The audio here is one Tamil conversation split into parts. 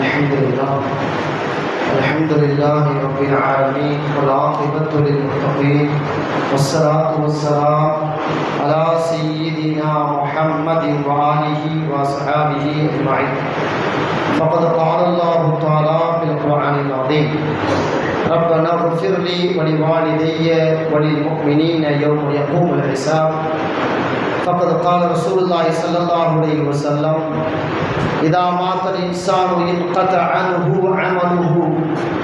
الحمد لله رب العالمين والعاقبة للمتقين والصلاة والسلام على سيدنا محمد وآله وصحبه أجمعين. فقد قال الله تعالى في القرآن العظيم: ربنا اغفر لي ولوالدي وللمؤمنين يوم يقوم الحساب. فقد قال رسول الله صلى الله عليه وسلم: إذا مات الإنسان انقطع عنه عمله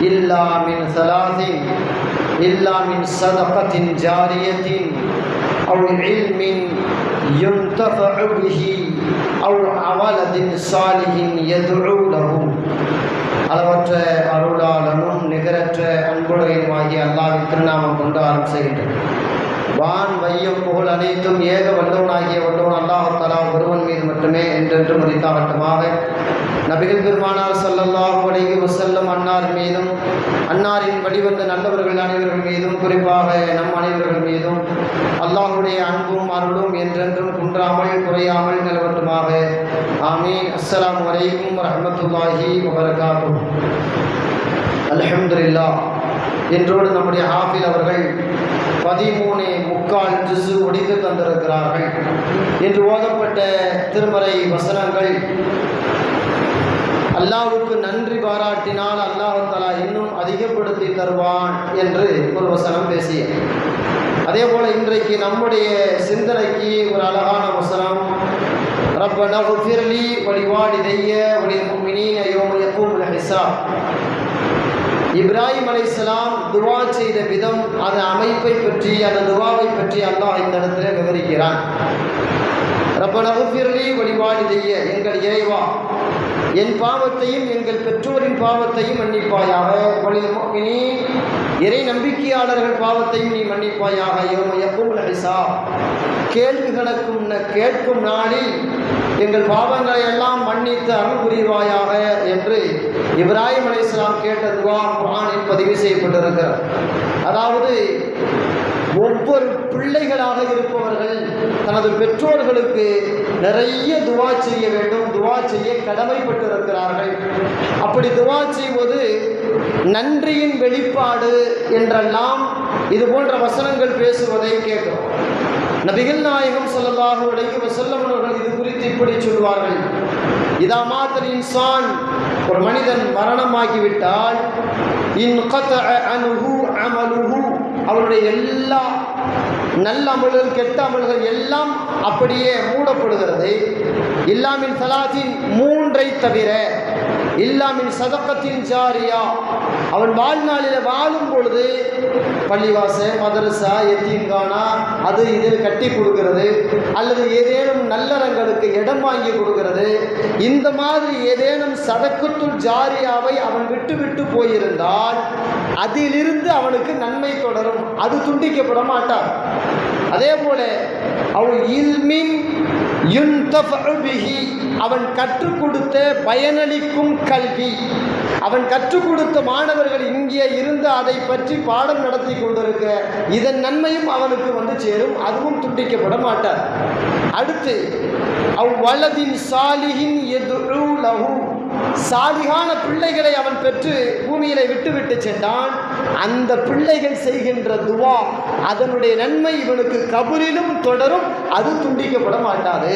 إلا من ثلاث: إلا من صدقة جارية أو علم ينتفع به أو ولد صالح يدعو له. அளவற்ற அருளாளனும் நிகரற்ற அன்புடையனுமாகிய அல்லாஹ்வின் திருநாமம் கொண்டு ஆரம்பிக்கின்றேன். வான் வையம் புகழ் அனைத்தும் ஏக வல்லவனாகிய வல்லவன் அல்லாஹ் தஆலா ஒருவன் மீது மட்டுமே என்றென்று மதித்தாகட்டுமாக. நபிகள் பெருமானார் ஸல்லல்லாஹு அலைஹி வஸல்லம் அன்னார் மீதும் அன்னாரின் வழிவந்த நல்லவர்கள் அனைவர்கள் மீதும் குறிப்பாக நம் அனைவர்கள் மீதும் அல்லாஹ்வுடைய அன்பும் அருளும் என்றென்றும் குன்றாமல் குறையாமல் நிலவட்டுமாக. ஆமீன். அஸ்ஸலாமு அலைக்கும் வரஹ்மத்துல்லாஹி வபரகாத்துஹு. அல்ஹம்துலில்லாஹ். இன்றோடு நம்முடைய ஹாஃபில் அவர்கள் 13 ஜுஸு ஒடித்து தந்திருக்கிறார்கள். இன்று ஓதப்பட்ட திருமறை வசனங்கள் அல்லாஹ்வுக்கு நன்றி பாராட்டினால் அல்லாஹ் தஆலா இன்னும் அதிகப்படுத்தி தருவான் என்று ஒரு வசனம் பேசிய, அதே போல இன்றைக்கு நம்முடைய சிந்தனைக்கு ஒரு அழகான வசனம்: ரப்பனா ஃபிர் லி வலிவாலிதைய வலில் முஃமினீன யௌம யகூமுல் ஹிசாப். இப்ராஹிம் அலைஹிஸ்ஸலாம் துவா செய்த விதம், அந்த அமைப்பை பற்றி, அந்த துவாவை பற்றி அல்லாஹ் இந்த இடத்துல விவரிக்கிறான். ரப்பனா ஃபிர் லி வலிவாலிதைய, எங்கள் இறைவா என் பாவத்தையும் எங்கள் பெற்றோரின் பாவத்தையும் மன்னிப்பாயாக. வலில் முஃமினீன், இறை நம்பிக்கையாளர்கள் பாவத்தையும் நீ மன்னிப்பாயாக. யௌம யகூமுல் ஹிசாப், கேள்வி கணக்கும் கேட்கும் நாளில் எங்கள் பாவங்களை எல்லாம் மன்னித்து அருள் புரிவாயாக என்று இப்ராஹிம் அலைஹிஸ்ஸலாம் கேட்ட துவா குர்ஆனில் பதிவு செய்யப்பட்டிருக்கிறது. அதாவது ஒவ்வொரு பிள்ளைகளாக இருப்பவர்கள் தனது பெற்றோர்களுக்கு நிறைய துவா செய்ய வேண்டும், துவா செய்ய கடமைப்பட்டிருக்கிறார்கள். அப்படி துவா செய்வது நன்றியின் வெளிப்பாடு என்றெல்லாம் இது போன்ற வசனங்கள் பேசுவதை கேட்கிறோம். நபிகள் நாயகம் ஸல்லல்லாஹு அலைஹி வஸல்லம் அவர்கள் இது குறித்து இப்படி சொல்வார்கள்: இதா மாத்தல் இன்சான், ஒரு மனிதன் மரணமாகிவிட்டால், இன்கதஅ அன்ஹு அமலுஹு, அவருடைய எல்லா நல்ல அமல்கள் கெட்ட அமல்கள் எல்லாம் அப்படியே மூடப்படுகிறது. இல்லாமின் சலாத்தின், 3ஐ தவிர, இல்லாமின் சதக்கத்தின் ஜாரியா, அவன் வாழ்நாளில் வாழும் பொழுது பள்ளிவாச, மதரசா, எத்தீம்கானா அது இதில் கட்டி கொடுக்கிறது, அல்லது ஏதேனும் நல்லறங்களுக்கு இடம் வாங்கி கொடுக்கிறது, இந்த மாதிரி ஏதேனும் சதக்கத்துல் ஜாரியாவை அவன் விட்டு விட்டு போயிருந்தால் அதிலிருந்து அவனுக்கு நன்மை தொடரும், அது துண்டிக்கப்பட மாட்டார். அதே போல அவன் கற்றுக் கொடுத்த பயனளிக்கும் கல்வி, அவன் கற்றுக் கொடுத்த மாணவர்கள் இங்கே இருந்து அதை பற்றி பாடம் நடத்தி கொண்டிருக்க, இதன் நன்மையும் அவனுக்கு வந்து சேரும், அதுவும் துண்டிக்கப்பட மாட்டார். அடுத்து அவ்வலதின் சாலிஹின் யதுஉ லஹு, சாலிகான பிள்ளைகளை அவன் பெற்று பூமியில விட்டுவிட்டு சென்றான். அந்த பிள்ளைகள் செய்கின்ற துவா, அதனுடைய நன்மை இவனுக்கு கபரிலும் தொடரும், அது துண்டிக்கப்பட மாட்டாது.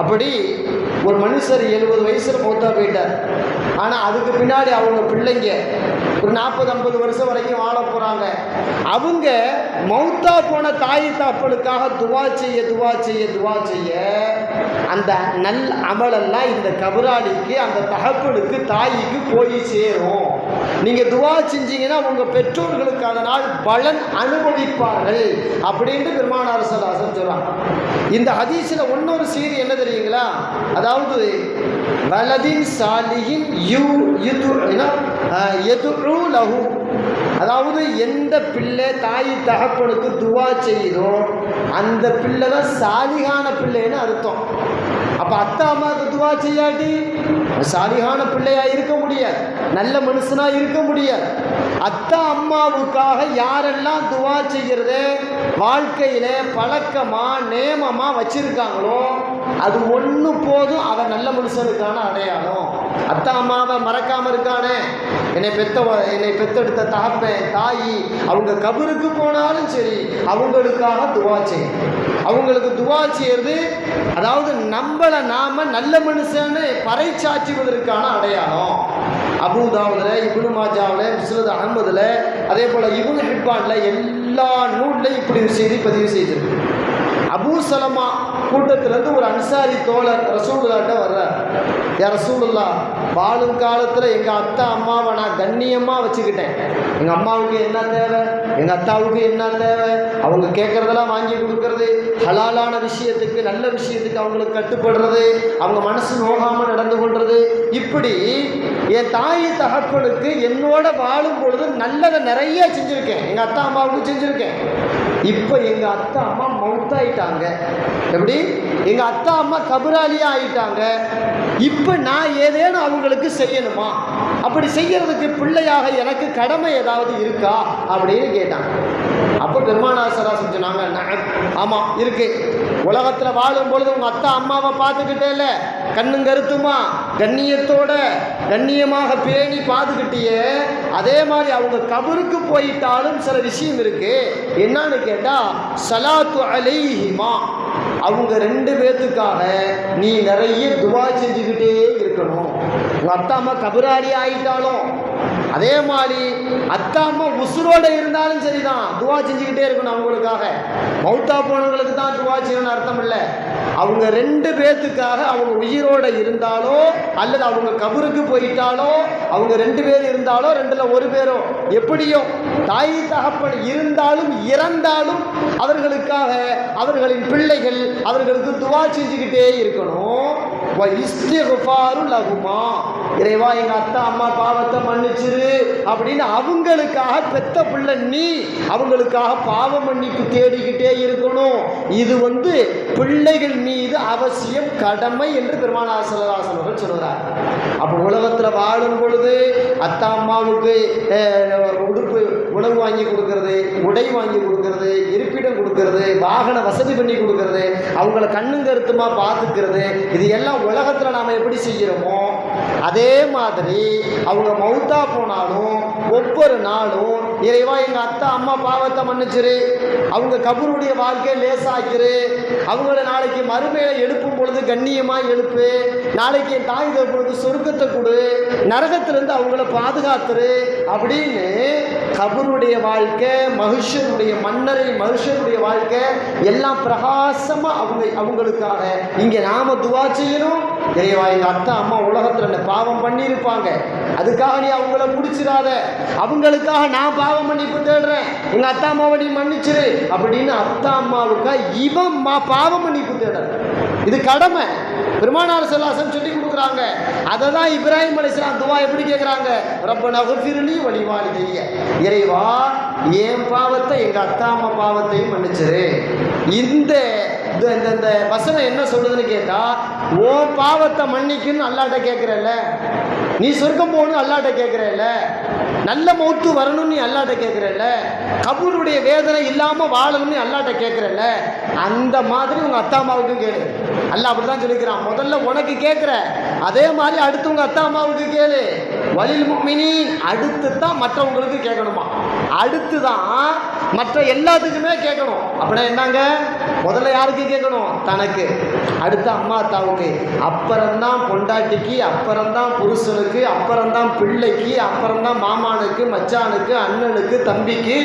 அப்படி ஒரு மனுஷர் 70 வயசுல மௌத்தா போயிட்டார். ஆனால் அதுக்கு பின்னாடி அவங்க பிள்ளைங்க ஒரு 40-50 வருஷம் வரைக்கும் வாழ போகிறாங்க. அவங்க மௌத்தா போன தாய் தாப்பனுக்காக துவா செய்ய துவா செய்ய துவா செய்ய அந்த நல் அமலெல்லாம் இந்த கபராளிக்கு, அந்த தகப்பனுக்கு, தாய்க்கு போய் சேரும். நீங்கள் துவா செஞ்சீங்கன்னா உங்கள் பெற்றோர்களுக்கு அதனால் பலன் அனுபவிப்பார்கள் அப்படின்னு பெருமானார் ஸல்லல்லாஹு அலைஹி வஸல்லம் சொல்கிறாங்க. இந்த ஹதீஸில் இன்னொரு செய்தி என்ன தெரியுங்களா? அதாவது வலதின் சாலிஹின் யதுஉ லஹு, அதாவது எந்த பிள்ளை தாய் தகப்பனுக்கு துவா செய்யுதோ அந்த பிள்ளை தான் சாலிகான பிள்ளைன்னு அர்த்தம். அப்போ அத்தா அம்மாவுக்கு துவா செய்யாட்டி சாலிகான பிள்ளையாக இருக்க முடியாது, நல்ல மனுஷனாக இருக்க முடியாது. அத்தா அம்மாவுக்காக யாரெல்லாம் துவா செய்கிறத வாழ்க்கையில் பழக்கமாக நேமமாக வச்சிருக்காங்களோ அது ஒன்று போதும், அவன் நல்ல மனுஷனுக்கான அடையாளம். அத்தா அம்மாவை மறக்காம இருக்கானே, என்னை பெத்தெடுத்த தகப்பன் தாயி அவங்க கபருக்கு போனாலும் சரி அவங்களுக்காக துவா செய்யும். அவங்களுக்கு துவா செய்யறது அதாவது நம்மளை நாம நல்ல மனுஷன்னு பறைச்சாற்றுவதற்கான அடையாளம். அபூதாவுதுல, இப்னு மாஜாவில், முஸ்னத் அஹ்மதுல, அதே போல இப்னு ஹிப்பான்ல எல்லா நூல்லையும் இப்படி ஒரு செய்தி பதிவு செய்திருக்கு. அபூ சலமா கூட்டத்திலிருந்து ஒரு அன்சாரி தோழர் ரசூலுல்லாஹ்ட்ட வர்றார். யா ரசூலுல்லாஹ், வாழும் காலத்தில் எங்கள் அத்தா அம்மாவை நான் கண்ணியமாக வச்சுக்கிட்டேன். எங்கள் அம்மாவுக்கு என்ன தேவை, எங்கள் அத்தாவுக்கு என்ன தேவை, அவங்க கேட்குறதெல்லாம் வாங்கி கொடுக்கறது, ஹலாலான விஷயத்துக்கு நல்ல விஷயத்துக்கு அவங்களுக்கு கட்டுப்படுறது, அவங்க மனசு நோகாமல் நடந்து கொள்வது, இப்படி என் தாய் தகப்பனுக்கு என்னோட வாழும் பொழுது நல்லதை நிறைய செஞ்சுருக்கேன். எங்கள் அத்தா அம்மாவுக்கு செஞ்சுருக்கேன். இப்போ எங்கள் அத்தா அம்மா மௌத்தாயிட்டாங்க. எப்படி? எங்கள் அத்தா அம்மா கபராலியாக ஆயிட்டாங்க. இப்போ நான் ஏதேனும் அவங்களுக்கு செய்யணுமா? அப்படி செய்யறதுக்கு பிள்ளையாக எனக்கு கடமை ஏதாவது இருக்கா அப்படின்னு கேட்டாங்க. அப்போ பெருமானார் ஸல்லல்லாஹு சொன்னாங்க, ஆமாம் இருக்கு. உலகத்தில் வாழும் பொழுது உங்கள் அத்தா அம்மாவை பார்த்துக்கிட்டே இல்லை, கண்ணும் கருத்துமா கண்ணியத்தோட கண்ணியமாக பேணி பார்த்துக்கிட்டியே, அதே மாதிரி அவங்க கபருக்கு போயிட்டாலும் சில விஷயம் இருக்கு. என்னன்னு கேட்டால், ஸலாத்து அலைஹிமா, அவங்க ரெண்டு பேர்த்துக்காக நீ நிறைய துவா செஞ்சுக்கிட்டே இருக்கணும். உங்கள் அத்தா அம்மா கபராளி ஆகிட்டாலும், அதே மாதிரி அத்தா அம்மா உசுரோடு இருந்தாலும் சரிதான், துவா செஞ்சுக்கிட்டே இருக்கணும் அவங்களுக்காக. மௌத்தா போனவங்களுக்கு தான் துவா செய்யணும்னு அர்த்தம் இல்லை. அவங்க ரெண்டு பேர்த்துக்காக அவங்க உயிரோடு இருந்தாலோ அல்லது அவங்க கபருக்கு போயிட்டாலோ, அவங்க ரெண்டு பேர் இருந்தாலோ ரெண்டுல ஒரு பேரோ எப்படியோ தாய் தகப்பன் இருந்தாலும் இறந்தாலும் அவர்களுக்காக அவர்களின் பிள்ளைகள் அவர்களுக்கு துவா செஞ்சுக்கிட்டே இருக்கணும். லகுமா, இறைவா எங்க அத்தா அம்மா பாவத்தை மன்னிச்சிரு அப்படின்னு அவங்களுக்காக பெத்த பிள்ளை நீ அவங்களுக்காக பாவ மன்னிப்பு தேடிக்கிட்டே இருக்கணும். இது பிள்ளைகள் மீது அவசியம், கடமை என்று பெருமானார் ஸல்லல்லாஹு அலைஹி வஸல்லம் சொல்கிறார். அப்போ உலகத்தில் வாழும் பொழுது அத்தா அம்மாவுக்கு உடுப்பு உணவு வாங்கி கொடுக்கறது, உடை வாங்கி கொடுக்கறது, இருப்பிடம் கொடுக்கறது, வாகன வசதி பண்ணி கொடுக்கறது, அவங்கள கண்ணும் கருத்துமா பார்த்துக்கிறது, இது எல்லாம் உலகத்தில் நாம் எப்படி செய்கிறோமோ அதே மாதிரி அவங்க மௌத்தா போனாலும் ஒவ்வொரு நாளும் இறைவா எங்கள் அத்தா அம்மா பாவத்தை மன்னிச்சிரு, அவங்க கபருடைய வாழ்க்கையை லேசாக்கிரு, அவங்கள நாளைக்கு மறுமையில எழுப்பும் பொழுது கண்ணியமாக எழுப்பு, நாளைக்கு என் தாய் தகப்பனுக்கு சொர்க்கத்தை கொடு, நரகத்திலிருந்து அவங்கள பாதுகாத்துரு அப்படின்னு கபருடைய வாழ்க்கை, மனுஷனுடைய மன்னரை மனுஷனுடைய வாழ்க்கை எல்லாம் பிரகாசமாக அவங்களுக்காக இங்கே நாம துவா செய்யணும். இறைவா எங்கள் அத்தா அம்மா உலகத்தில் என்ன பாவம் பண்ணியிருப்பாங்க, அதுக்காக நீ அவங்கள முடிச்சிடாத, அவங்களுக்காக நான் பாவம் மன்னிப்பு தேடுறேன், எங்கள் அத்தா அம்மாவை நீ மன்னிச்சிரு அப்படின்னு அத்தா அம்மாவுக்காக இவன் பாவம் மன்னிப்பு தேடுற, இது கடமை. பெருமானார் ஸல்லல்லாஹு அலைஹி வஸல்லம் சொல்லி கொடுக்குறாங்க. அதை தான் இப்ராஹிம் அலைஹிஸ்ஸலாம் துவா எப்படி கேட்குறாங்க, ரப்பனா ஃபிர்லி வலிவாலிதைய, இறைவா என் பாவத்தை எங்கள் அத்தா அம்மா பாவத்தையும் மன்னிச்சிரு. இந்த வசனம் என்ன சொல்றதுன்னு கேட்டா, ஓ பாவத்தை மன்னிக்குன்னு அல்லாட்ட கேட்கிறல்ல, நீ சொர்க்கம் போகணும் அல்லாட்ட கேட்கிறல்ல, நல்ல மௌத்து வரணும் நீ அல்லாட்ட கேட்கிறல்ல, கபூருடைய வேதனை இல்லாம வாழணும்னு அல்லாட்ட கேட்கிறல்ல, அந்த மாதிரி உங்க அத்தா அம்மாவுக்கும் கேளு. அல்லாஹ் அப்படிதான் சொல்லிக்கிறான். முதல்ல உனக்கு கேட்கிற அதே மாதிரி அடுத்து உங்க அத்தா அம்மாவுக்கு கேளு. வலில் முஃமினீன், அடுத்து தான் மற்றவங்களுக்கு கேட்கணுமா, அடுத்து தான் மற்ற எல்லாத்துக்குமே கேட்கணும். அப்படின்னா என்னங்க, முதல்ல யாருக்கு கேட்கணும், தனக்கு, அடுத்து அம்மா அத்தாவுக்கு, அப்புறம்தான் பொண்டாட்டிக்கு, அப்புறம்தான் புருஷனுக்கு, அப்புறம்தான் பிள்ளைக்கு, அப்புறம்தான் மாமானுக்கு, மச்சானுக்கு, அண்ணனுக்கு, தம்பிக்கு,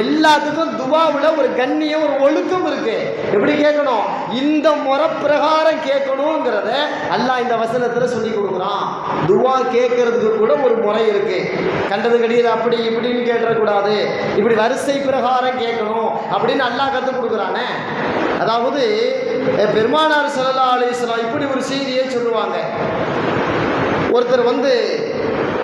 எல்லாத்துக்கும் துவாவில் ஒரு கண்ணியம் ஒரு ஒழுக்கம் இருக்கு. எப்படி கேட்கணும், இந்த முறை பிரகாரம் கேட்கணுங்கிறத அல்லாஹ் இந்த வசனத்தில் சொல்லி கொடுக்குறான். துவா கேட்கறதுக்கு கூட ஒரு முறை இருக்கு. கண்டது கிடையாது அப்படி இப்படின்னு கேட்டக்கூடாது, இப்படி வரிசை பிரகாரம் கேட்கணும் அப்படின்னு அல்லாஹ் கற்றுக் கொடுக்குறானே. அதாவது பெருமானார் ஸல்லல்லாஹு அலைஹி வஸல்லம் இப்படி ஒரு செய்தியை சொல்லுவாங்க. ஒருத்தர்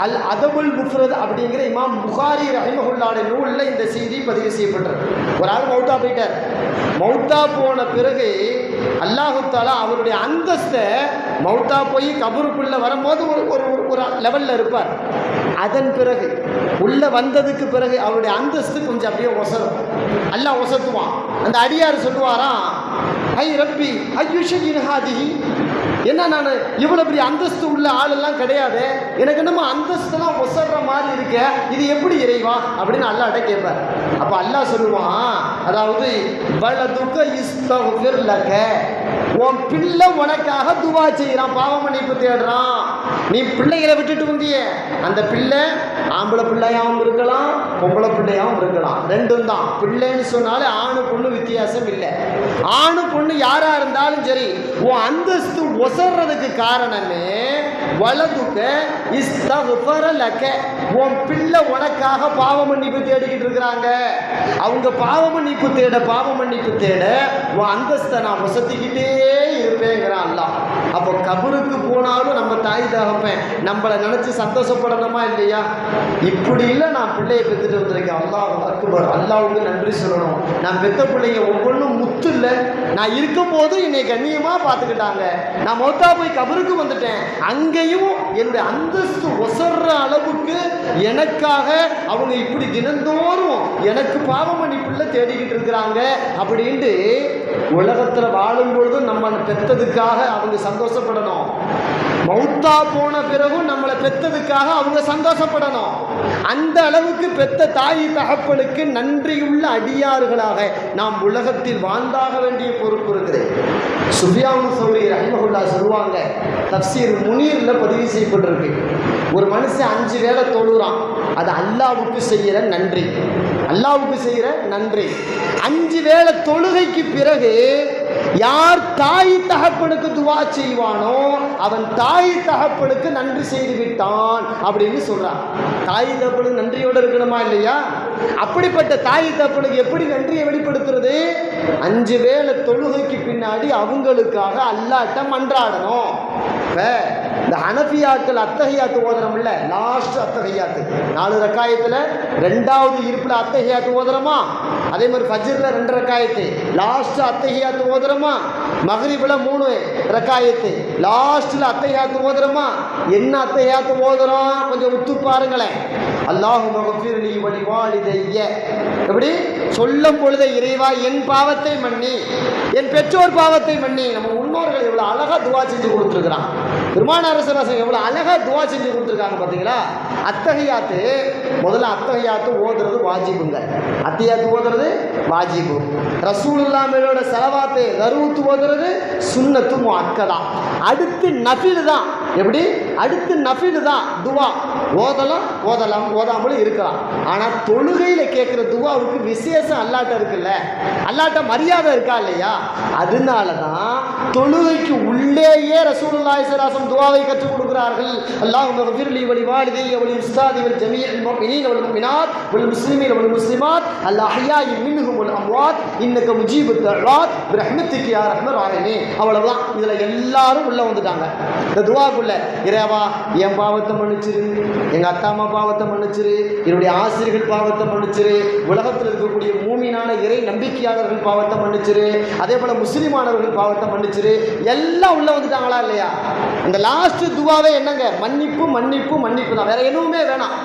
அல் அதபுல் முஃப்ரத் அப்படிங்கிற இமாம் புகாரி ரஹிமஹுல்லாஹ் நூலில் இந்த செய்தி பதிவு செய்யப்பட்டது. ஒரு ஆள் மௌத்தா போயிட்டார். மௌத்தா போன பிறகு அல்லாஹு தஆலா அவருடைய அந்தஸ்தை, மௌத்தா போய் கபருக்குள்ள வரும்போது ஒரு லெவலில் இருப்பார், அதன் பிறகு உள்ள வந்ததுக்கு பிறகு அவருடைய அந்தஸ்து கொஞ்சம் அப்படியே ஒசரும், அல்லாஹ் ஒசத்துவான். அந்த அடியார் சொல்லுவாராம், ஐ ரப்பி ஐயுஷின் ஹாதிஹி, என்ன நான் இவ்வளவு பெரிய அந்தஸ்து உள்ள ஆளெல்லாம் கிடையாது, எனக்கு என்னமோ அந்தஸ்துலாம் ஒசர்ற மாதிரி இருக்க, இது எப்படி இறைவா அப்படின்னு அல்லாஹ்ட்ட கேட்பார். அப்ப அல்லாஹ் சொல்லுவான், அதாவது வலதுக இஸ்தக்ஃபிர் லக, உன் பிள்ளை உனக்காக துவா செய்யறான், பாவ மன்னிப்பு தேடுறான். நீ பிள்ளைகளை விட்டுட்டு வந்திய, அந்த பிள்ளை ஆம்பளை பிள்ளையாவும் இருக்கலாம், பொம்பளை பிள்ளையாவும் இருக்கலாம், ரெண்டும் தான். பிள்ளைன்னு சொன்னாலே ஆணு பொண்ணு வித்தியாசம் இல்லை. ஆணு பொண்ணு யாரா இருந்தாலும் சரி, உன் அந்தஸ்து ஒசர்றதுக்கு காரணமே வலதுக இஸ்தக்ஃபர லக, உன் பிள்ளை உனக்காக பாவ மன்னிப்பு தேடிக்கிட்டு இருக்கிறாங்க. அவங்க பாவ மன்னிப்பு தேட உன் அந்தஸ்தை நான் வசதிக்கிட்டே இருப்பேங்கிறான் அல்லாஹ். அப்போ கபருக்கு போனாலும் நம்ம தாய் தகப்பேன் நம்மளை நினைச்சு சந்தோஷப்படணுமா இல்லையா? இப்படி இல்லை, நான் பிள்ளையை பெற்றுட்டு வந்திருக்கேன், அல்லாஹ் அக்பர், அல்லாஹ்வுக்கு நன்றி சொல்லணும். நான் பெற்ற பிள்ளைங்க ஒவ்வொன்றும் முத்து இல்லை, நான் இருக்கும் போது என்னை கண்ணியமாக பார்த்துக்கிட்டாங்க. நான் மௌத்தா போய் கபருக்கு வந்துட்டேன், அங்கேயும் என் அந்தஸ்து ஒசர்ற அளவுக்கு எனக்காக அவங்க இப்படி தினந்தோறும் எனக்கு பாவ மன்னிப்புள்ள தேடிக்கிட்டு இருக்கிறாங்க அப்படின்ட்டு உலகத்தில் வாழும் பொழுதும் நம்ம பெற்றதுக்காக அவங்க சந்தோஷப்படணும். மௌத்தா போன பிறகும் நம்மளை பெற்றதுக்காக அவங்க சந்தோஷப்படணும். அந்த அளவுக்கு பெத்த தாய் தகப்பனுக்கு நன்றியுள்ள அடியார்களாக நாம் உலகத்தில் வாழ்ந்தாக வேண்டிய பொறுப்பு இருக்குது. சுஃபியான் சௌரி ரஹ்மத்துல்லாஹி சொல்லுவாங்க, தஃப்சீர் முனீர்ல பதிவு செய்யப்பட்டிருக்கு, ஒரு மனுஷன் 5 வேளை தொழுறான், அது அல்லாஹ்வுக்கு செய்கிற நன்றி. அல்லாஹ்வுக்கு செய்கிற நன்றி. 5 வேளை தொழுகைக்கு பிறகு யார் தாய் தகப்பனுக்கு துவா செய்வானோ அவன் தாய் தகப்பனுக்கு நன்றி செய்து விட்டான் அப்படின்னு சொல்றான். தாய் தகப்பனுக்கு நன்றியோடு இருக்கணுமா இல்லையா? அப்படிப்பட்ட தாய் தகப்பனுக்கு எப்படி நன்றியை வெளிப்படுத்துறது? 5 வேளை தொழுகைக்கு பின்னாடி அவங்களுக்காக அல்லாஹ்ட்ட மன்றாடணும். இந்த ஹனஃபியாக்கள் அத்தஹியாத்து ஓதுறோம்ல, லாஸ்ட் அத்தஹியாத்து 4 ரக்காயத்துல 2வது இருப்புல அத்தஹியாத்து ஓதுறோமா, அதே மாதிரி ஃபஜ்ர்ல 2 ரக்காயத்து லாஸ்ட் அத்தஹியாத்து ஓதுறோமா, மக்ரிப்ல 3 ரக்காயத்து லாஸ்ட்ல அத்தஹியாத்து ஓதுறோமா. என்ன அத்தஹியாத்து ஓதுறோம் கொஞ்சம் உத்து பாருங்களேன். அல்லாஹும்ம கஃபிர்லி வலி வாலிதைய, எப்படி சொல்லும் பொழுது இறைவா என் பாவத்தை மன்னி, என் பெற்றோர் பாவத்தை மன்னி. நம்ம முன்னோர்கள் எவ்வளவு அழகா துவா செஞ்சு கொடுத்துருக்கிறான். பெருமானார் ஸல்லல்லாஹு எவ்வளவு அழகா துவா செஞ்சு கொடுத்துருக்காங்க பார்த்தீங்களா? அத்தஹியாத்து முதல்ல அத்தஹியாத்து ஓதுறது வாஜிபுங்க, அத்தஹியாத்து ஓதுறது வாஜிபு. ரசூலுல்லாஹ் மேலோட ஸலவாத்து தரூத் ஓதுறது சுன்னத்து முஅக்கதா. அடுத்து நஃபில் தான். எப்படி? அடுத்து நஃபில் தான். துவா ஓதலாம் ஓதாமலும் இருக்கலாம். ஆனால் தொழுகையில் கேட்குற துவாவுக்கு விசேஷம் அல்லாட்ட இருக்குல்ல, அல்லாட்ட மரியாதை இருக்கா இல்லையா? அதனால தான் தொழுகைக்கு உள்ளேயே ரசூலுல்லாஹி ஸல்லல்லாஹு அலைஹி வஸல்லம் துவாவை கற்றுக் கொடுக்கிறார்கள். அல்லாஹும்ம கஃபிர்லி வலி வாலிதைய வலி உஸ்தாதி வல் ஜமீஇல் முஃமினீன வல் முஃமினாத் வல் முஸ்லிமீன வல் முஸ்லிமாத் அல் அஹ்யாஇ மின்ஹும் வல் அம்வாத் இன்னக முஜீபுத் தஅவாத் பிரஹ்மத்திக யா ரஹ்மர் ரஹீம். அவ்வளவுதான். இதுல எல்லாரும் உள்ள வந்துட்டாங்க. இந்த துவாக்குள்ள இறைவா என் பாவத்தை மன்னிச்சிரு, எங்க அத்தா அம்மா பாவத்தை மன்னிச்சிரு, என்னுடைய ஆசிரியர்கள் பாவத்தை மன்னிச்சிரு, உலகத்தில் இருக்கக்கூடிய மூமினான இறை நம்பிக்கையாளர்கள் பாவத்தை மன்னிச்சிரு, அதே போல முஸ்லிமானவர்கள் பாவத்தை மன்னிச்சிரு. எல்லாம் உள்ள வந்துட்டாங்களா இல்லையா? இந்த லாஸ்ட் துவாவே என்னங்க? மன்னிப்பு மன்னிப்பு மன்னிப்பு தான், வேற எதுவுமே வேணாம்.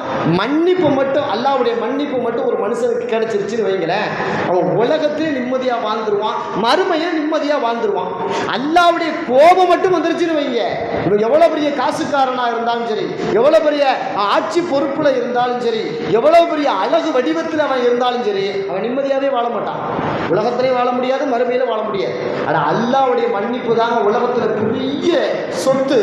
மன்னிப்பு மட்டும், அல்லாஹ்வுடைய மன்னிப்பு மட்டும் ஒரு மனுஷனுக்கு கிடைச்சிருச்சுன்னு வைங்களேன், அவன் உலகத்திலே நிம்மதியா வாழ்ந்துருவான், மறுமையில நிம்மதியா வாழ்ந்துருவான். அல்லாஹ்வுடைய கோபம் மட்டும் வந்துருச்சுன்னு வைங்க, இவன் எவ்வளவு பெரிய காசுக்காரனா இருந்தாலும் சரி, எவ்வளவு பெரிய ஆட்சி பொறுப்புல இருந்தாலும் சரி, எவ்வளவு பெரிய அழகு வடிவத்தில் அவன் இருந்தாலும் சரி, அவன் நிம்மதியாவே வாழ மாட்டான். உலகத்திலே வாழ முடியாது, மறுமையில வாழ முடியாது. ஆனால் அல்லாஹ்வுடைய மன்னிப்பு தாங்க உலகத்துல பெரிய சொத்து.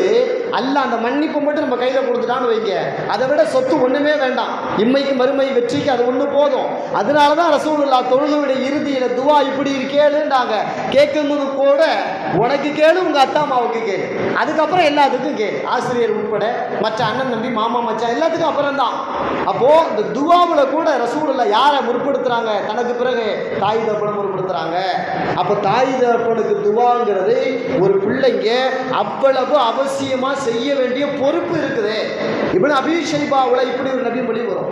அல்லாஹ் அந்த மன்னிப்பு மட்டும் நம்ம கையில கொடுத்துட்டான்னு வைங்க, அதை விட சொத்து ஒண்ணுமே வேண்டாம். இம்மைக்கு மறுமை வெற்றிக்கு அது ஒண்ணு போதும். அதனாலதான் ரசூலுல்லாஹ் தொழுகையுடைய இறுதியில துவா இப்படி கேளுன்றாங்க. கேட்கும்போது கூட உனக்கு கேளு, உங்க அத்தா அம்மாவுக்கு கேளு, அதுக்கப்புறம் எல்லாத்துக்கும் கேளு, ஆசிரியர் உட்பட மற்ற அண்ணன் தம்பி மாமா மச்சான் எல்லாத்துக்கும் அப்புறம் தான். அப்போ இந்த துவாவுல கூட ரசூலுல்லாஹ் யாரை முற்படுத்துறாங்க? தனக்கு பிறகு தாய் தகப்பனை முற்படுத்துறாங்க. அப்போ தாய் தகப்பனுக்கு துவாங்கிறது ஒரு பிள்ளைங்க அவ்வளவு அவசியமா செய்ய வேண்டிய பொறுப்பு இருக்குது. இப்னு அபீ ஷைபாவுல இப்படி ஒரு நபி மொழி வரும்.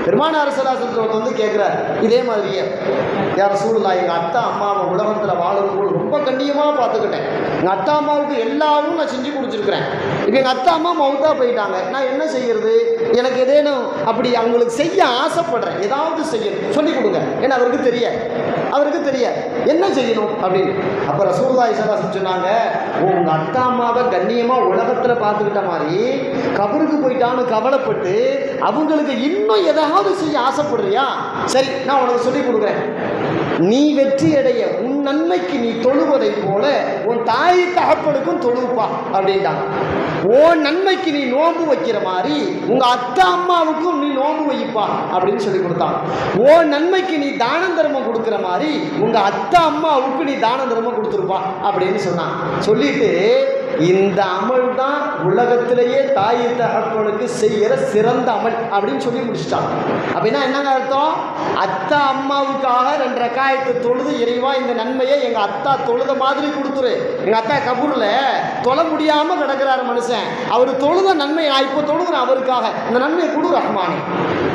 பெருமானார் ஸல்லல்லாஹு அலைஹி வஸல்லம் வந்து கேட்குறார் இதே மாதிரியே, யா ரசூலுல்லாஹ், எங்கள் அத்தா அம்மாவை உலகத்தில் வாழும்போது ரொம்ப கண்ணியமாக பார்த்துக்கிட்டேன். எங்கள் அத்தா அம்மாவுக்கு எல்லாவும் நான் செஞ்சு கொடுத்துருக்குறேன். இப்போ எங்கள் அத்தா அம்மா மௌத்தா போயிட்டாங்க, நான் என்ன செய்யறது? எனக்கு ஏதேனும் அப்படி அவங்களுக்கு செய்ய ஆசைப்படுறேன், ஏதாவது செய்யணும், சொல்லிக் கொடுங்க. ஏன்னா அவருக்கு தெரிய என்ன செய்யணும் அப்படின்னு. அப்போ ரசூலுல்லாஹி ஸல்லல்லாஹு அலைஹி வஸல்லம் சொன்னாங்க, உங்கள் அத்தா அம்மாவை கண்ணியமாக உலகத்தில் பார்த்துக்கிட்ட மாதிரி கபருக்கு போயிட்டான்னு கவலைப்பட்டு அவங்களுக்கு இன்னும் ஏதாவது செய்ய ஆசைப்படுறியா? சரி, நான் உனக்கு சொல்லிக் கொடுக்குறேன். நீ வெற்றி அடைய உன் நன்மைக்கு நீ தொழுவதை போல உன் தாய் தகப்பனுக்கும் தொழுப்பா அப்படின்ட்டாங்க. உன் நன்மைக்கு நீ நோன்பு வைக்கிற மாதிரி உங்க அத்தா அம்மாவுக்கும் நீ நோன்பு வைப்பா அப்படின்னு சொல்லி கொடுத்தாங்க. உன் நன்மைக்கு நீ தான தர்மம் கொடுக்குற மாதிரி உங்க அத்தா அம்மாவுக்கு நீ தான தர்மம் கொடுத்துருப்பா அப்படின்னு சொன்னான். சொல்லிட்டு இந்த அமல் தான் உலகத்திலேயே தாய் தகப்பனுக்கு செய்கிற சிறந்த அமல் அப்படின்னு சொல்லி முடிச்சிட்டாங்க. அப்படின்னா என்னங்க அர்த்தம்? அத்தா அம்மாவுக்காக 2 ரக்காயத்து தொழுது, இறைவா இந்த நன்மையை எங்க அத்தா தொழுத மாதிரி கொடுத்துரு. எங்க அத்தா கபூர்ல தொழ முடியாம கிடக்கிறாரு மனுஷன், அவர் தொழுத நன்மை நான் இப்போ தொழுகிறேன், அவருக்காக இந்த நன்மையை கொடு ரஹ்மானே.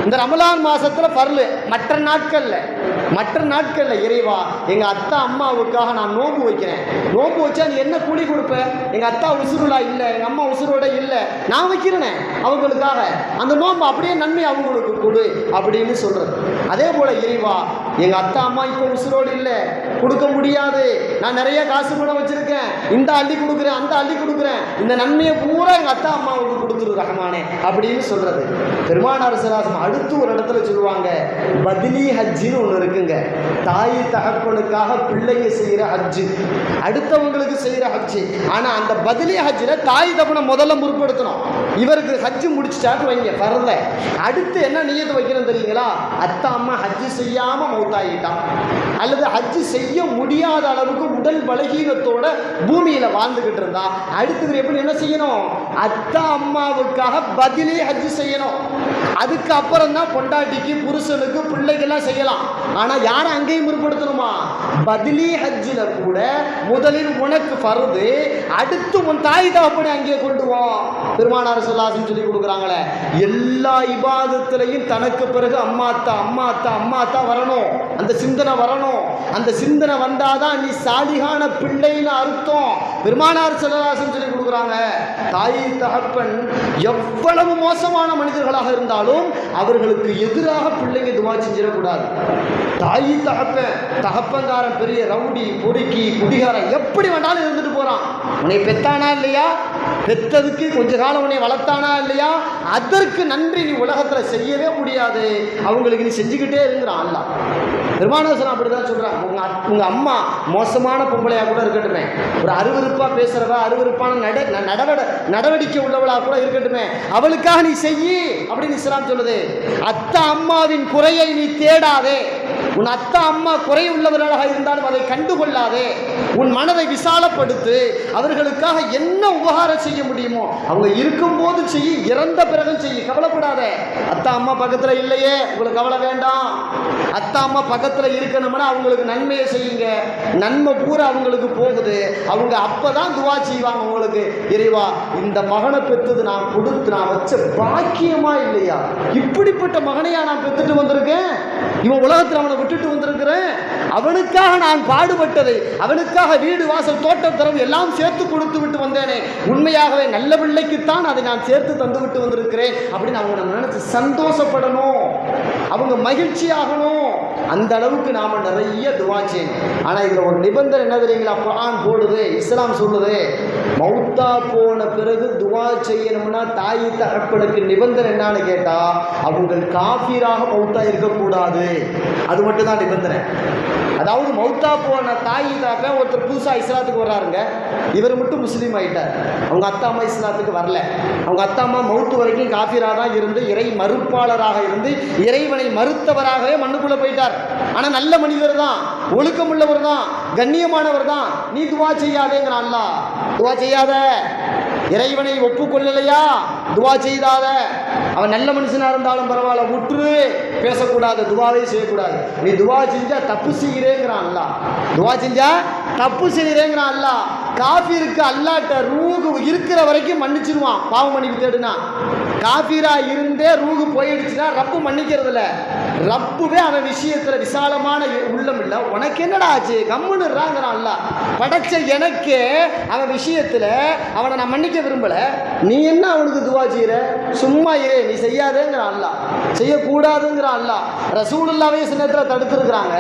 இந்த ரமலான் மாசத்துல பர்லு, மற்ற நாட்கள்ல இறைவா எங்க அத்தா அம்மாவுக்காக நான் நோன்பு வைக்கிறேன். நோன்பு வச்சா நீ என்ன கூலி கொடுப்ப? எங்க அத்தா உசுருலா இல்ல, எங்க அம்மா உசுரோட இல்ல, நான் வைக்கிறேனே அவங்களுக்காக, அந்த நோன்பு அப்படியே நன்மை அவங்களுக்கு கொடு அப்படின்னு சொல்றது. அதே போல இறைவா எங்க அத்தா அம்மா இப்போ உசுரோடு இல்ல, கொடுக்க முடியாது, நான் நிறைய காசு பணம் வச்சிருக்கேன், இந்த அள்ளி கொடுக்குறேன், அந்த அள்ளி கொடுக்குறேன், இந்த நன்மையை பூரா எங்க அத்தா அம்மாவுக்கு கொடுத்துரு ரஹ்மானே அப்படின்னு சொல்றது. பெருமானார் ஸல்லல்லாஹு அடுத்து ஒரு இடத்துல சொல்லுவாங்க, பத்லி ஹஜ்ஜின்னு ஒன்று இருக்குங்க. தாய் தகப்பனுக்காக பிள்ளைங்க செய்யற ஹஜ்ஜு, அடுத்தவங்களுக்கு செய்யற ஹஜ்ஜு. ஆனா அந்த பத்லி ஹஜ்ஜில் தாய் தகப்பனை முதல்ல முற்படுத்தணும். இவருக்கு ஹஜ்ஜு முடிச்சுட்டாட்டு வைங்க பரல, அடுத்து என்ன நியத்து வைக்கணும் தெரியுங்களா? அத்தா அம்மா ஹஜ்ஜு செய்யாம மௌத்தாயிட்டான் அல்லது ஹஜ்ஜு செய்ய முடியாத அளவுக்கு உடல் பலகீனத்தோட பூமியில வாழ்ந்துகிட்டு இருந்தா அடுத்து எப்படி என்ன செய்யணும்? அத்தா அம்மாவுக்காக பதிலே ஹஜ்ஜு செய்யணும். அதுக்கு அப்புறம் தான் பொண்டாட்டிக்கு, புருஷனுக்கு, பிள்ளைகள்லாம் செய்யலாம். ஆனா யாரை அங்கேயும் முற்படுத்தணுமா? பதிலி ஹஜ்ஜில் கூட முதலில் உனக்கு ஃபர்து, அடுத்து உன் தாய் தகப்பனை அங்கே கொண்டு வா. பெருமானார் ஸல்லல்லாஹு அலைஹி சொல்லி கொடுக்குறாங்களே, எல்லா இபாதத்திலையும் தனக்கு பிறகு அம்மாத்தா வரணும், அந்த சிந்தனை வரணும். அந்த சிந்தனை வந்தாதான் நீ சாலிகான பிள்ளைன்னு அர்த்தம். பெருமானார் ஸல்லல்லாஹு அலைஹி சொல்லி கொடுக்குறாங்க, தாய் தகப்பன் எவ்வளவு மோசமான மனிதர்களாக இருந்தாலும் அவர்களுக்கு எதிராக பிள்ளைங்க துவா செஞ்சிடக்கூடாது. தாய் தகப்பங்காரன் பெரிய ரவுடி, பொறுக்கி, குடிகாரன் எப்படி வேண்டாலும் இருந்துட்டு போறான், உன்னை பெத்தானா இல்லையா, பெத்ததுக்கு கொஞ்ச காலம் உன்னை வளர்த்தானா இல்லையா, அதற்கு நன்றி நீ உலகத்துல செய்யவே முடியாது, அவங்களுக்கு நீ செஞ்சுக்கிட்டே இருக்கிறான் அல்லாஹ். பெருமானார் அப்படிதான் சொல்றாங்க. உங்க அம்மா மோசமான பொம்பளையா கூட இருக்கட்டுமே, ஒரு அருவருப்பா பேசுறவா, அருவருப்பான நடவடிக்கை உள்ளவளா கூட இருக்கட்டுமே, அவளுக்காக நீ செய்யி அப்படின்னு இஸ்லாம் சொல்லுது. அத்தா அம்மாவின் குறையை நீ தேடாதே, உன் அத்தா அம்மா குறை உள்ளவர்களாக இருந்தாலும் அதை கண்டுகொள்ளாதே, உன் மனதை விசாலப்படுத்து, அவர்களுக்காக என்ன உபகாரம் செய்ய முடியுமோ அவங்க இருக்கும் போது செய்ய, இறந்த பிறகு செய்ய, கவலைப்படாத. அத்தா அம்மா பக்கத்துல இல்லையே உங்களுக்கு கவலை வேண்டாம், அத்தா அம்மா பக்கத்துல இருக்கணும்னா அவங்களுக்கு நன்மையை செய்யுங்க, நன்மை பூரா அவங்களுக்கு போகுது, அவங்க அப்பதான் துவா செய்வாங்க உங்களுக்கு, இறைவா இந்த மகனை பெற்றது நான் கொடுத்து நான் வச்ச பாக்கியமா இல்லையா, இப்படிப்பட்ட மகனையா நான் பெற்றுட்டு வந்திருக்கேன், இவன் உலகத்தில் அவனை விட்டுட்டு வந்திருக்கிறேன், அவனுக்காக நான் பாடுபட்டதை, அவனுக்காக வீடு வாசல் தோட்டம் தரவு எல்லாம் சேர்த்து கொடுத்து விட்டு வந்தேனே, உண்மையாகவே நல்ல பிள்ளைக்குத்தான் அதை நான் சேர்த்து தந்து விட்டு வந்திருக்கிறேன் அப்படின்னு அவங்க நம்ம நினைச்சு சந்தோஷப்படணும், அவங்க மகிழ்ச்சியாகணும். அந்த அளவுக்கு நாம நிறைய துவா செய்யணும். ஆனா இதுல ஒரு நிபந்தனை என்ன தெரியுங்களா? குர்ஆன் போடுது, இஸ்லாம் சொல்லுது, மௌத்தா போன பிறகு துவா செய்யணும்னா தாய் தகப்பனுக்கு நிபந்தனை என்னன்னு கேட்டா, அவங்க காஃபிராக மௌத்தா இருக்கக்கூடாது, அது மட்டும் தான் நிபந்தனை. அதாவது மௌத்தா போன தாய் தகப்பன் ஒருத்தர் புதுசா இஸ்லாத்துக்கு வர்றாருங்க, இவர் மட்டும் முஸ்லீம் ஆயிட்டார், அவங்க அத்தா அம்மா இஸ்லாத்துக்கு வரல, அவங்க அத்தா அம்மா மௌத்து வரைக்கும் காஃபிரா தான் இருந்து இறை மறுப்பாளராக இருந்து இறைவனை மறுத்தவராகவே மண்ணுக்குள்ள போயிட்டார். ஆனா நல்ல மனிதர் தான், ஒழுக்கம் உள்ளவர் தான், கண்ணியமானவர் தான், நீ துவா செய்யாதேங்கிறான் அல்லாஹ். துவா செய்யாத, இறைவனை ஒப்புக்கொள்ளலையா துவா செய்தாத, அவன் நல்ல மனுஷனா இருந்தாலும் பரவாயில்ல விட்டுரு, பேசக்கூடாது, துவாவே செய்யக்கூடாது, நீ துவா செஞ்சா தப்பு செய்கிறேங்கிறான் அல்லாஹ், துவா செஞ்சா தப்பு செய்கிறேங்கிறான் அல்லாஹ். காஃபிருக்கு அல்லாட்ட ரூஹ் இருக்கிற வரைக்கும் மன்னிச்சிருவான் பாவ மன்னிப்பு தேடுனா, காஃபிரா இருந்தே ரூஹு போயிடுச்சுன்னா ரப்பு மன்னிக்கிறது இல்லை. ரப்புவே அவன் விஷயத்தில் விசாலமான உள்ளம் இல்லை. உனக்கு என்னடா ஆச்சு கம்முன்னுறாங்கிறான். அல்லாஹ் படைச்ச எனக்கே அவன் விஷயத்தில் அவனை நான் மன்னிக்க விரும்பலை, நீ என்ன அவனுக்கு துவா செய்கிற? சும்மா இரு, நீ செய்யாதேங்கிறான் அல்லாஹ், செய்யக்கூடாதுங்கிறான் அல்லாஹ். ரசூலுல்லாவே சில நேரத்தில் தடுத்துருக்குறாங்க.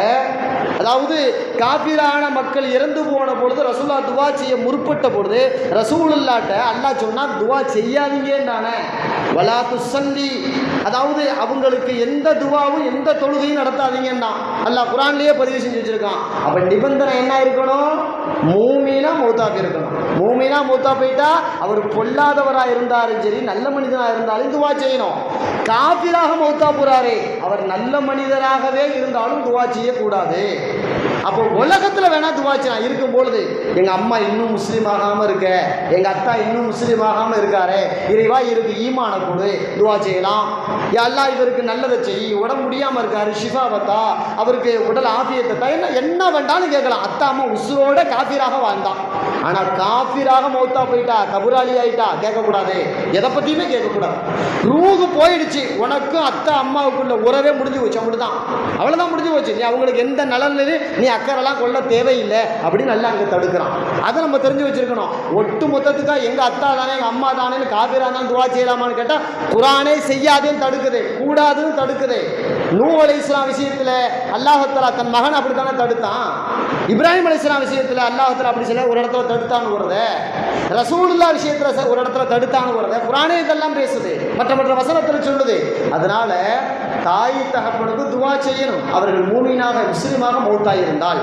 அதாவது காஃபிரான மக்கள் இறந்து போன பொழுது ரசூல்லா துவா செய்ய முற்பட்ட பொழுது ரசூலுல்லாட்ட அல்லாஹ் சொன்னா துவா செய்யாதீங்கன்னானே, வலா துஸல்லி, அதாவது அவங்களுக்கு எந்த துவாவும் எந்த தொழுகையும் நடத்தாதீங்கன்னா அல்லாஹ் குர்ஆன்லயே பதிவு செஞ்சு வச்சிருக்கான். அப்ப நிபந்தனை என்ன இருக்கணும்? மூமினா மௌத்தா இருக்கணும். மூமினா மௌத்தா போயிட்டா அவர் பொல்லாதவராக இருந்தாலும் சரி நல்ல மனிதனாக இருந்தாலும் துவா செய்யணும். காஃபிராக மௌத்தா போறாரே அவர் நல்ல மனிதராகவே இருந்தாலும் துவா செய்யக்கூடாது. அப்போ உலகத்தில் வேணா துவா செய்யலாம். இருக்கும் பொழுது எங்க அம்மா இன்னும் முஸ்லீம் ஆகாம இருக்க, எங்க அத்தா இன்னும் முஸ்லீம் ஆகாம இருக்காரு, இறைவா இருக்கு ஈமான கொடு, துவா செய்யலாம். அல்லாஹ் இவருக்கு நல்லதை செய், உடம்பு முடியாம இருக்காரு ஷிஃபாவத்தா, அவருக்கு உடல் ஆபியத்தை தா, என்ன வேண்டாலும் கேட்கலாம். அத்தா அம்மா உசுரோட காஃபிராக வாழ்ந்தான். ஆனா காஃபிராக மௌத்தா போயிட்டா, கபுராளி ஆயிட்டா, கேட்கக்கூடாது. எதை பத்தியுமே கேட்கக்கூடாது. ரூஹு போயிடுச்சு, உனக்கும் அத்தா அம்மாவுக்குள்ள உறவே முடிஞ்சு போச்சு, அப்படிதான், அவ்வளவுதான் முடிஞ்சு போச்சு. நீ அவங்களுக்கு எந்த நலன் நீ அக்கறைலாம் கொள்ள தேவையில்லை அப்படின்னு நல்லா அங்கே தடுக்கிறான். அதை நம்ம தெரிஞ்சு வச்சிருக்கணும். ஒட்டு மொத்தத்துக்காக எங்க அத்தா தானே எங்க அம்மா தானே காஃபிரா தான் துவா செய்யலாமான்னு கேட்டா குர்ஆனே செய்யாதேன்னு தடுக்குது, கூடாதுன்னு தடுக்குது. நூஹ் அலைஹிஸ்ஸலாம் விஷயத்துல அல்லாஹ் தஆலா தன் மகன் அப்படித்தானே தடுத்தான். இப்ராஹிம் அலைஹிஸ்ஸலாம் விஷயத்துல அல்லாஹ் தஆலா அப்படி சொல்ல ஒரு இடத்துல தடுத்தான்னு வருது. ரசூலுல்லாஹ் விஷயத்துல ஒரு இடத்துல தடுத்தான்னு வருது. குர்ஆனே இதெல்லாம் பேசுது, மற்ற மற்ற வசனத்துல சொல்லுது. அதனால தாய் தகப்பனுக்கு துவா செய்யணும், அவர்கள் மூமினாக முஸ்லிமாக மௌத்தாய் இருந்தால்.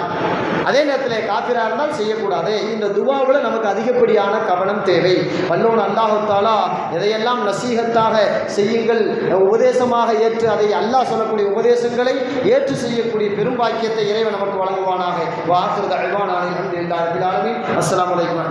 அதே நேரத்தில் காஃபிரா இருந்தால் செய்யக்கூடாது. இந்த துவாவில் நமக்கு அதிகப்படியான கவனம் தேவை. வல்லோன் அல்லாஹ் தஆலா எதையெல்லாம் நசீகத்தாக செய்யுங்கள், உபதேசமாக ஏற்று அதை அல்லாஹ் சொல்லக்கூடிய உபதேசங்களை ஏற்று செய்யக்கூடிய பெரும் பாக்கியத்தை இறைவன் நமக்கு வழங்குவானாக. வாஹிரு தஅவானா அல்ஹம்துலில்லாஹி ரப்பில் ஆலமீன். அஸ்ஸலாமு அலைக்கும்.